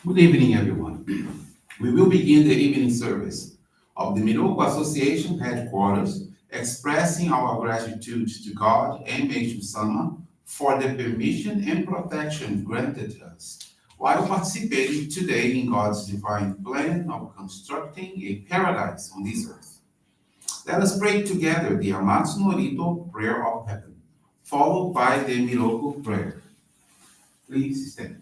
Good evening, everyone. We will begin the evening service of the Miroku Association headquarters, expressing our gratitude to God and Meishu-sama for the permission and protection granted us while participating today in God's divine plan of constructing a paradise on this earth. Let us pray together the Amatsu-Norito Prayer of Heaven, followed by the Miroku Prayer. Please stand.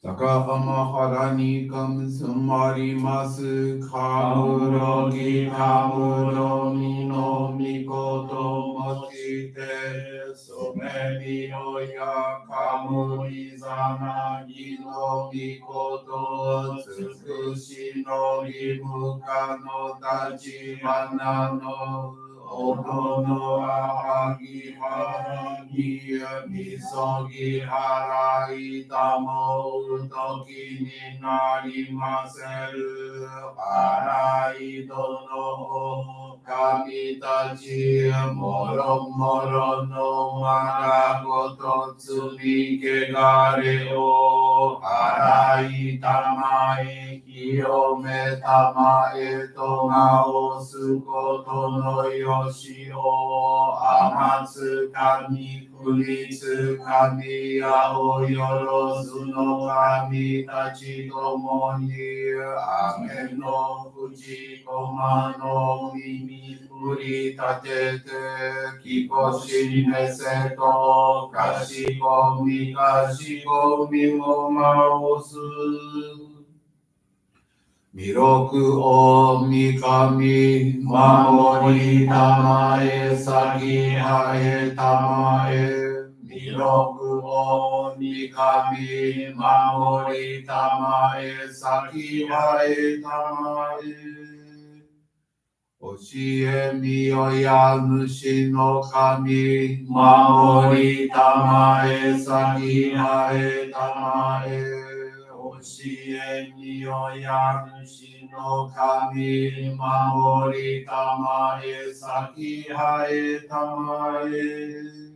高浜原にかむすまります。かむろぎかむろみのみこともちて、そめみろやかむいざなぎのみことつくしのりむかのたちはなのおどのあはぎはぎみそぎはらいたもうときになりませる。はらいどの神たちもろもろのまがごと罪けがれを払いたまえ清めたまえとがおすことのよしを天つ神国つ神やおよろずの神たちともに雨の口駒の耳振り立ててきこしめせとかしこみもまおす弥勒おみかみ守りたまえさぎはえたまえ弥勒おみかみ守りたまえさぎはえたまえ教えみよや主の神守りたまえさぎはえたまえ教えみよや主の神守りたまえさぎはえたまえ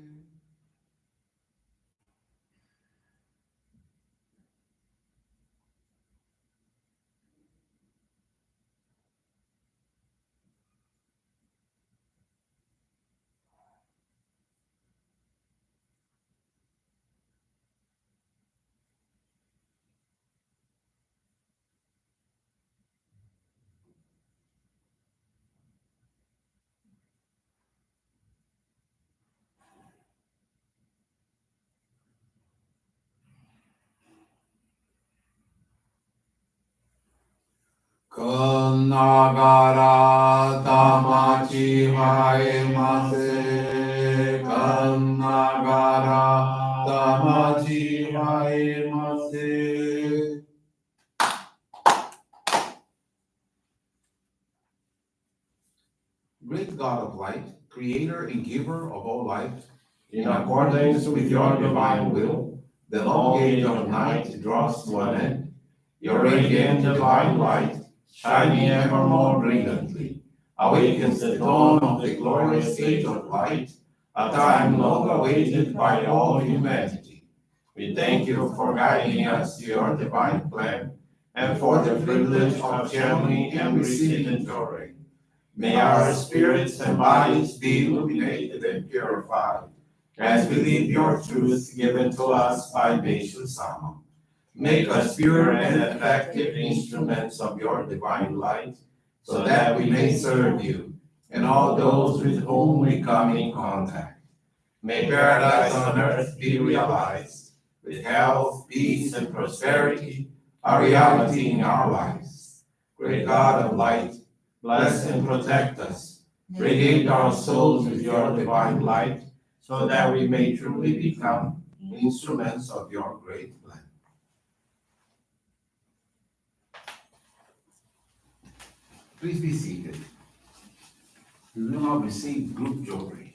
くんながらたまちはえませ。くんながらたまちはえませ。Great God of light, creator and giver of all life, in accordance with your divine will, the long age of night draws to an end. Your radiant divine light, shining ever more brilliantly, awakens the dawn of the glorious age of light, a time long awaited by all humanity. We thank you for guiding us to your divine plan, and for the privilege of channeling and receiving Johrei. May our spirits and bodies be illuminated and purified, as we live your truth given to us by Meishu-sama. Make us pure and effective instruments of your divine light, so that we may serve you and all those with whom we come in contact. May paradise on earth be realized, with health, peace, and prosperity, a reality in our lives. Great God of light, bless and protect us. Radiate our souls with your divine light, so that we may truly become instruments of your great plan. Please be seated. We will now receive group Johrei.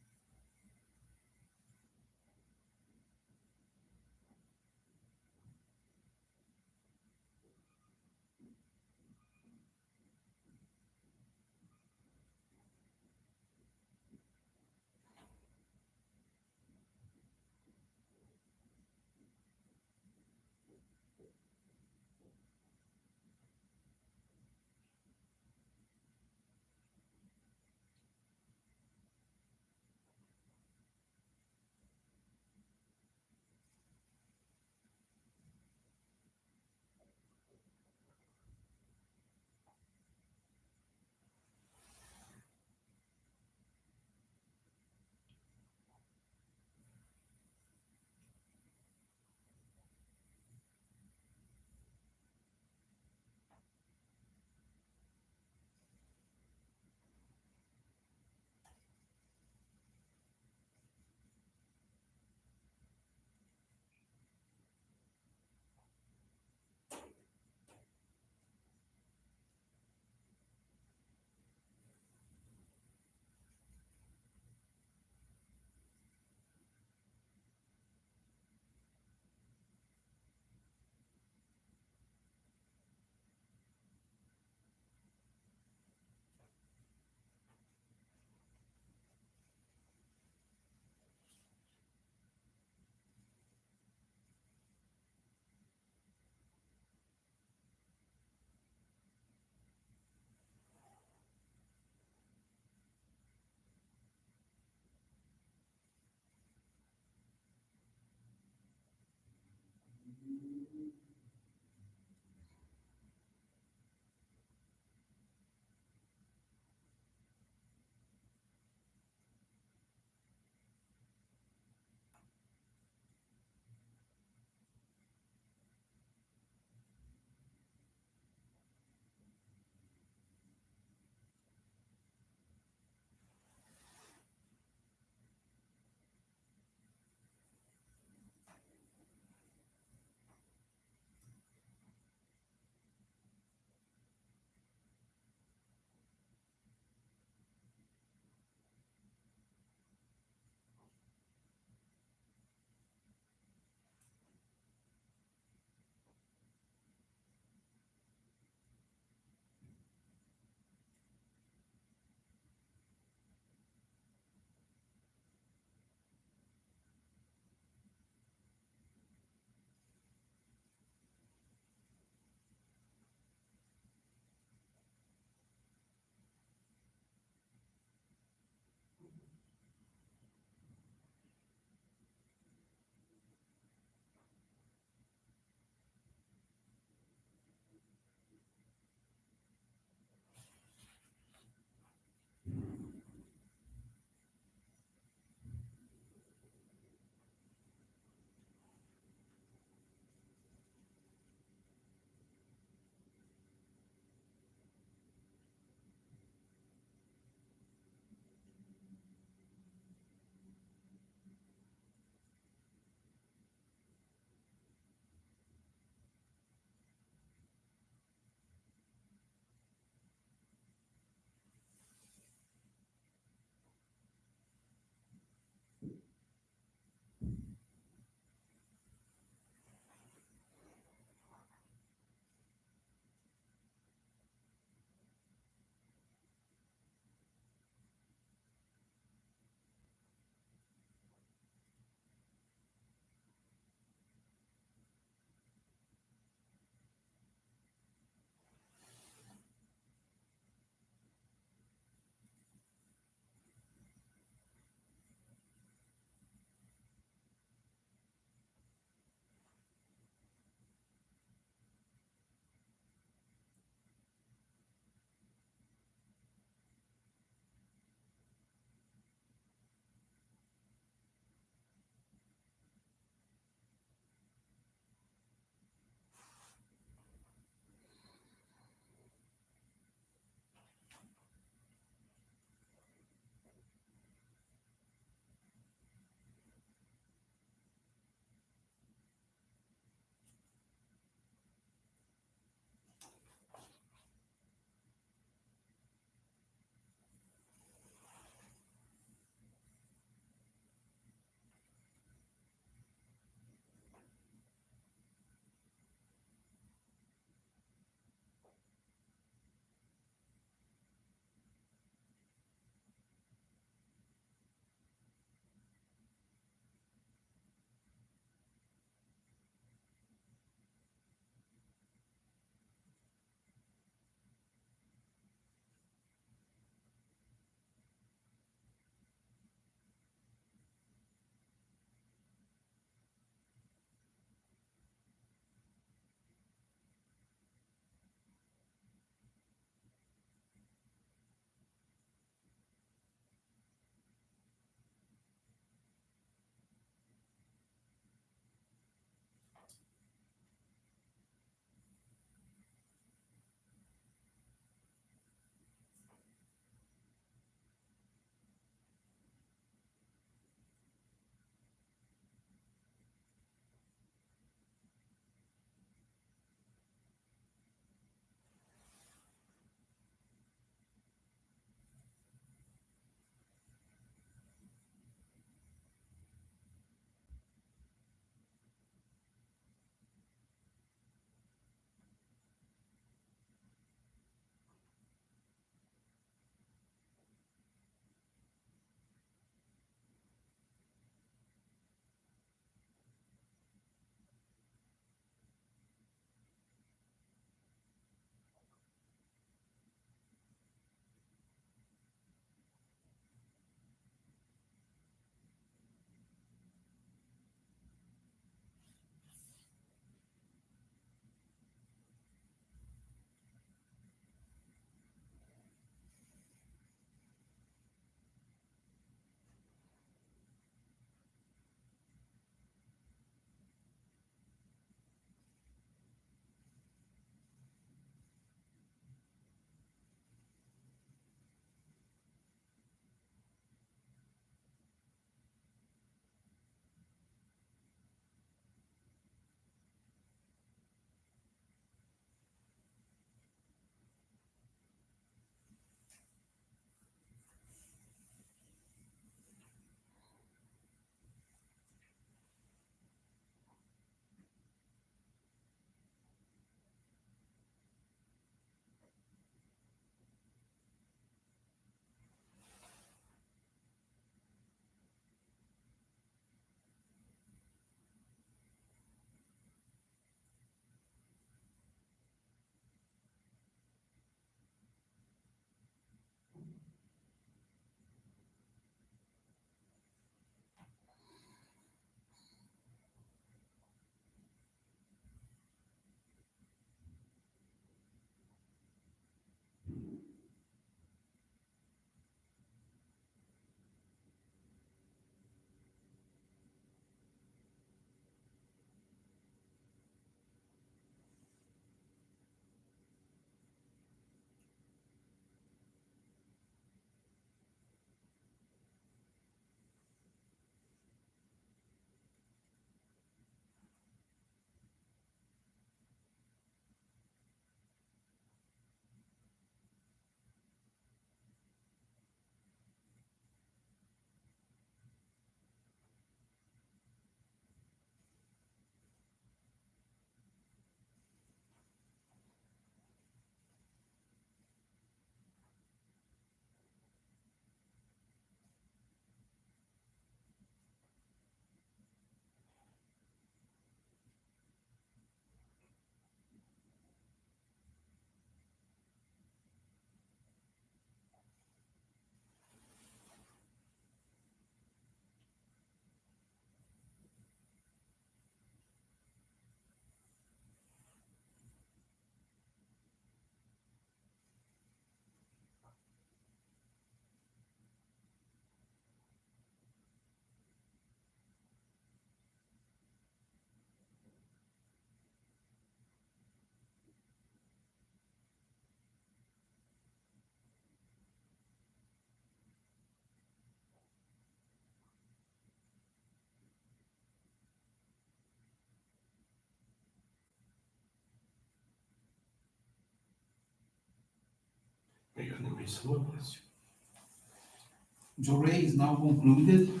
Johrei is now concluded.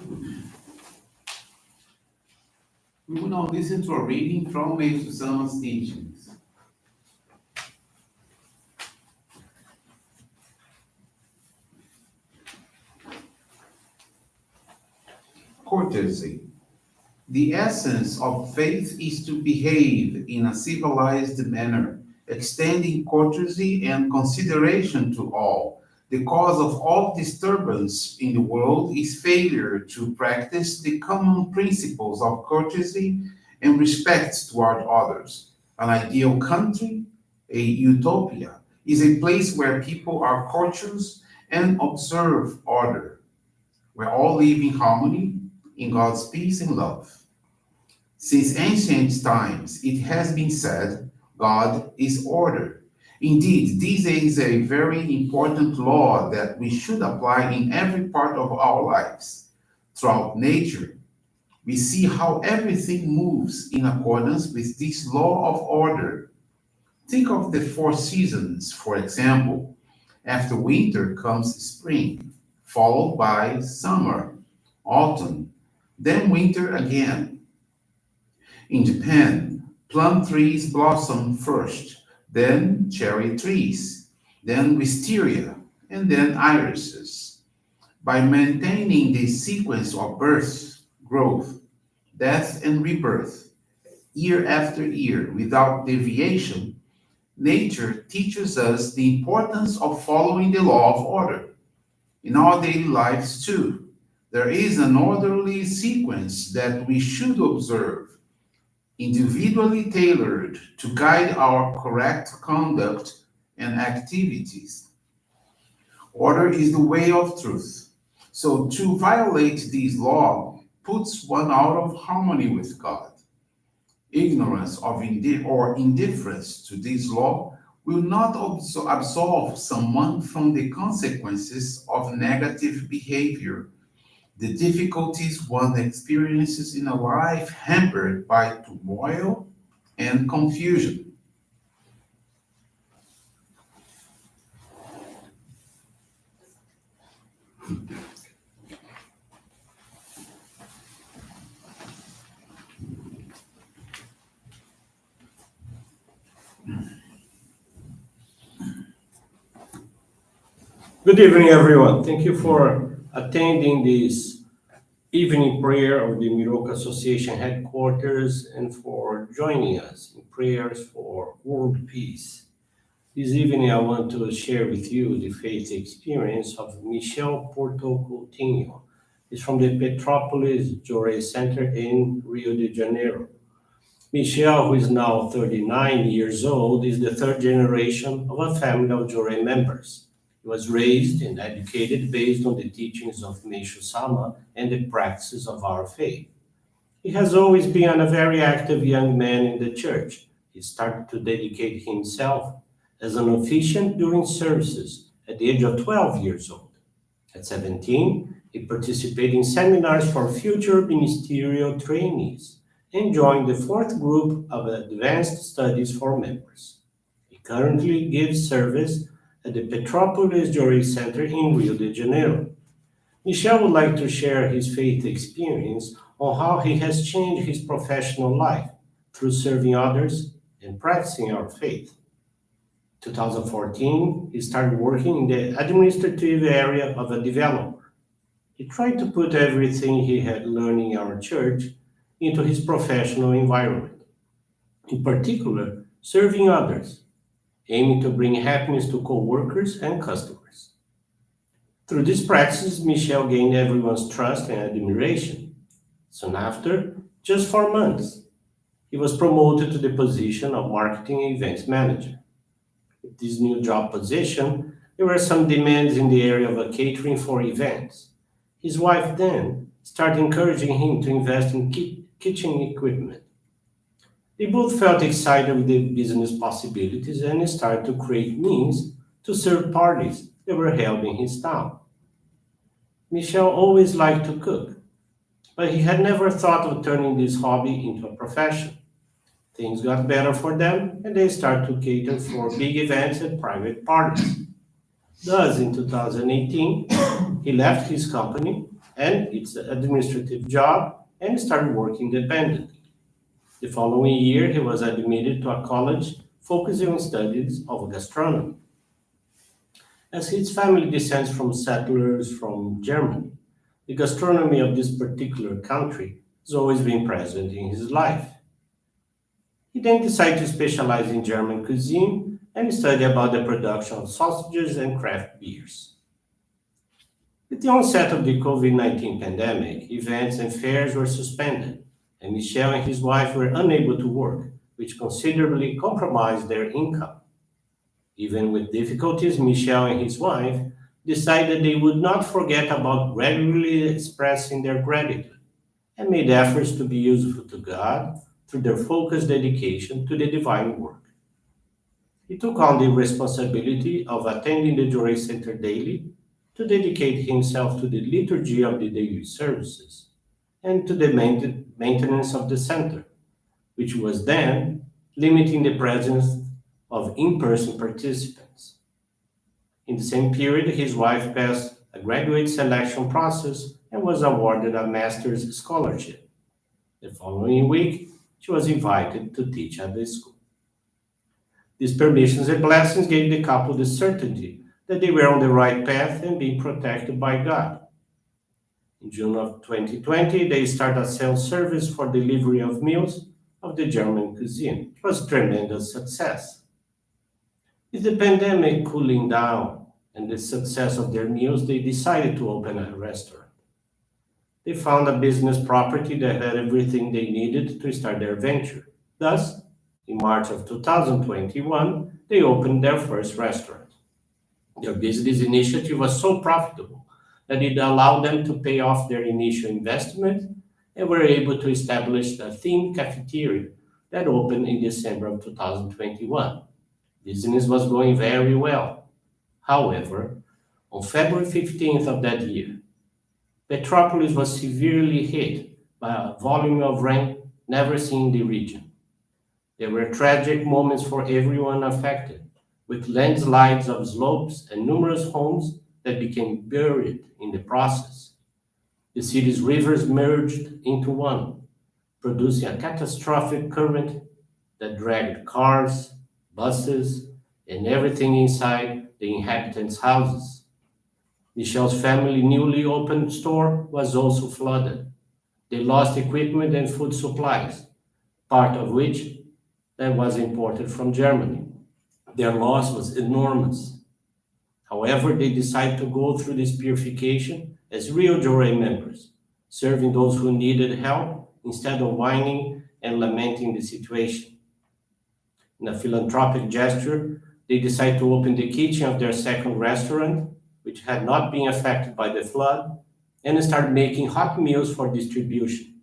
We will now listen to a reading from Meishu-sama's teachings. Courtesy. The essence of faith is to behave in a civilized manner, extending courtesy and consideration to all. The cause of all disturbance in the world is failure to practice the common principles of courtesy and respect toward others. An ideal country, a utopia, is a place where people are courteous and observe order, where all live in harmony, in God's peace and love. Since ancient times, it has been said, God is order. Indeed, this is a very important law that we should apply in every part of our lives. Throughout nature, we see how everything moves in accordance with this law of order. Think of the four seasons, for example. After winter comes spring, followed by summer, autumn, then winter again. In Japan, plum trees blossom first, then cherry trees, then wisteria, and then irises. By maintaining this sequence of birth, growth, death, and rebirth, year after year, without deviation, nature teaches us the importance of following the law of order. In our daily lives, too, there is an orderly sequence that we should observe, individually tailored to guide our correct conduct and activities. Order is the way of truth. So to violate this law puts one out of harmony with God. Ignorance of or indifference to this law will not absolve someone from the consequences of negative behavior, the difficulties one experiences in a life hampered by turmoil and confusion. Good evening, everyone. Thank you for attending this evening prayer of the Miroku Association headquarters and for joining us in prayers for world peace. This evening, I want to share with you the faith experience of Michel Porto Coutinho. He's from the Petrópolis Johrei Center in Rio de Janeiro. Michel, who is now 39 years old, is the third generation of a family of Johrei members. He was raised and educated based on the teachings of Meishu-sama and the practices of our faith. He has always been a very active young man in the church. He started to dedicate himself as an officiant during services at the age of 12 years old. At 17, he participated in seminars for future ministerial trainees and joined the fourth group of advanced studies for members. He currently gives service at the Petrópolis Johrei Center in Rio de Janeiro. Michel would like to share his faith experience on how he has changed his professional life through serving others and practicing our faith. 2014, he started working in the administrative area of a developer. He tried to put everything he had learned in our church into his professional environment, in particular, serving others, aiming to bring happiness to co-workers and customers. Through these practices, Michel gained everyone's trust and admiration. Soon after, just 4 months, he was promoted to the position of marketing events manager. With this new job position, there were some demands in the area of catering for events. His wife then started encouraging him to invest in kitchen equipment. They both felt excited with the business possibilities and started to create means to serve parties that were held in his town. Michel always liked to cook, but he had never thought of turning this hobby into a profession. Things got better for them, and they started to cater for big events and private parties. Thus, in 2018, he left his company and its administrative job and started working independently. The following year, he was admitted to a college focusing on studies of gastronomy. As his family descends from settlers from Germany, the gastronomy of this particular country has always been present in his life. He then decided to specialize in German cuisine and study about the production of sausages and craft beers. With the onset of the COVID-19 pandemic, events and fairs were suspended, and Michel and his wife were unable to work, which considerably compromised their income. Even with difficulties, Michel and his wife decided they would not forget about regularly expressing their gratitude and made efforts to be useful to God through their focused dedication to the divine work. He took on the responsibility of attending the Johrei Center daily to dedicate himself to the liturgy of the daily services and to the maintenance of the center, which was then limiting the presence of in person participants. In the same period, his wife passed a graduate selection process and was awarded a master's scholarship. The following week, she was invited to teach at the school. These permissions and blessings gave the couple the certainty that they were on the right path and being protected by God. In June of 2020, they started a self-service for delivery of meals of the German cuisine. It was a tremendous success. With the pandemic cooling down and the success of their meals, they decided to open a restaurant. They found a business property that had everything they needed to start their venture. Thus, in March of 2021, they opened their first restaurant. Their business initiative was so profitable that it allowed them to pay off their initial investment and were able to establish a themed cafeteria that opened in December of 2021. Business was going very well. However, on February 15th of that year, Petropolis was severely hit by a volume of rain never seen in the region. There were tragic moments for everyone affected, with landslides of slopes and numerous homes that became buried in the process. The city's rivers merged into one, producing a catastrophic current that dragged cars, buses, and everything inside the inhabitants' houses. Michel's family newly opened store was also flooded. They lost equipment and food supplies, part of which that was imported from Germany. Their loss was enormous. However, they decided to go through this purification as real Johrei members, serving those who needed help instead of whining and lamenting the situation. In a philanthropic gesture, they decided to open the kitchen of their second restaurant, which had not been affected by the flood, and start making hot meals for distribution.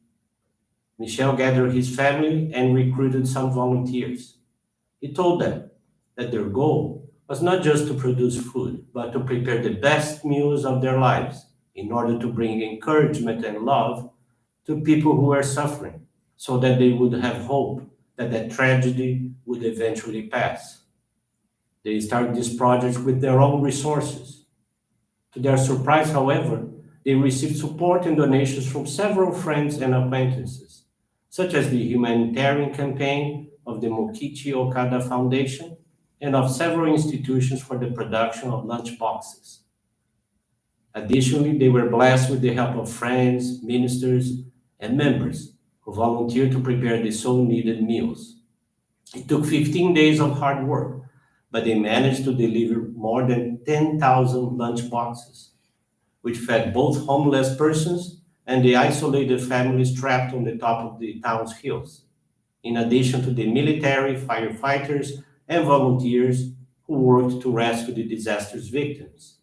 Michel gathered his family and recruited some volunteers. He told them that their goal was not just to produce food, but to prepare the best meals of their lives in order to bring encouragement and love to people who were suffering, so that they would have hope that that tragedy would eventually pass. They started this project with their own resources. To their surprise, however, they received support and donations from several friends and acquaintances, such as the humanitarian campaign of the Mokichi Okada Foundation and of several institutions for the production of lunch boxes. Additionally, they were blessed with the help of friends, ministers, and members who volunteered to prepare the so needed meals. It took 15 days of hard work, but they managed to deliver more than 10,000 lunch boxes, which fed both homeless persons and the isolated families trapped on the top of the town's hills, in addition to the military, firefighters, and volunteers who worked to rescue the disaster's victims.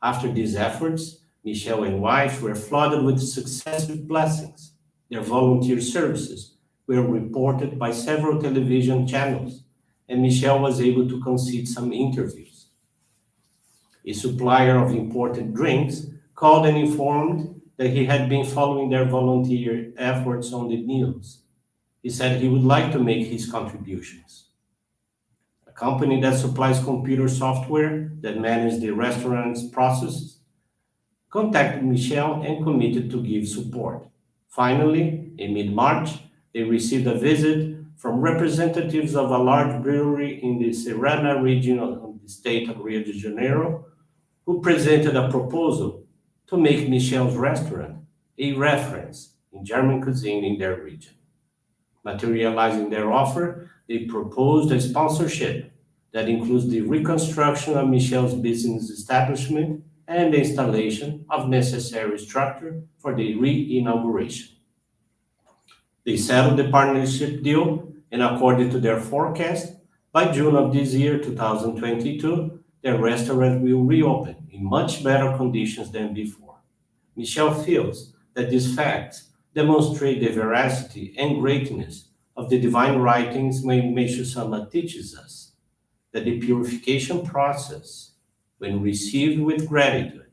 After these efforts, Michel and wife were flooded with successive blessings. Their volunteer services were reported by several television channels, and Michel was able to concede some interviews. A supplier of imported drinks called and informed that he had been following their volunteer efforts on the news. He said he would like to make his contributions. a company that supplies computer software that manages the restaurant's processes, contacted Michelle and committed to give support. Finally, in mid-March, they received a visit from representatives of a large brewery in the Serrana region of the state of Rio de Janeiro, who presented a proposal to make Michelle's restaurant a reference in German cuisine in their region. Materializing their offer, they proposed a sponsorship that includes the reconstruction of Michelle's business establishment and the installation of necessary structure for the re-inauguration. They settled the partnership deal, and according to their forecast, by June of this year, 2022, their restaurant will reopen in much better conditions than before. Michelle feels that these facts demonstrate the veracity and greatness of the divine writings Meishu-sama teaches us, that the purification process, when received with gratitude,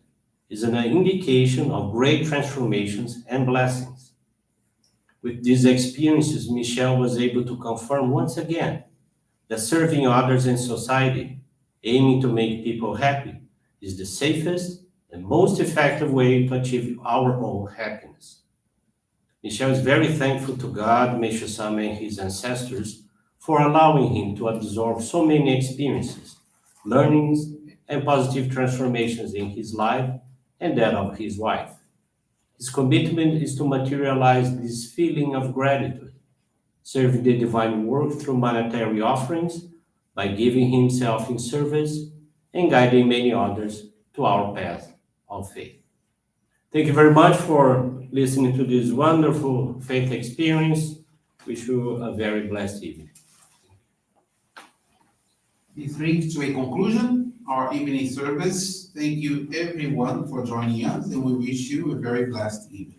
is an indication of great transformations and blessings. With these experiences, Michelle was able to confirm once again that serving others in society, aiming to make people happy, is the safest and most effective way to achieve our own happiness. Michelle is very thankful to God, Meishu-sama, and his ancestors for allowing him to absorb so many experiences, learnings, and positive transformations in his life and that of his wife. His commitment is to materialize this feeling of gratitude, serving the divine work through monetary offerings by giving himself in service and guiding many others to our path of faith. Thank you very much for listening to this wonderful faith experience. Wish you a very blessed evening. This brings to a conclusion our evening service. Thank you everyone for joining us, and we wish you a very blessed evening.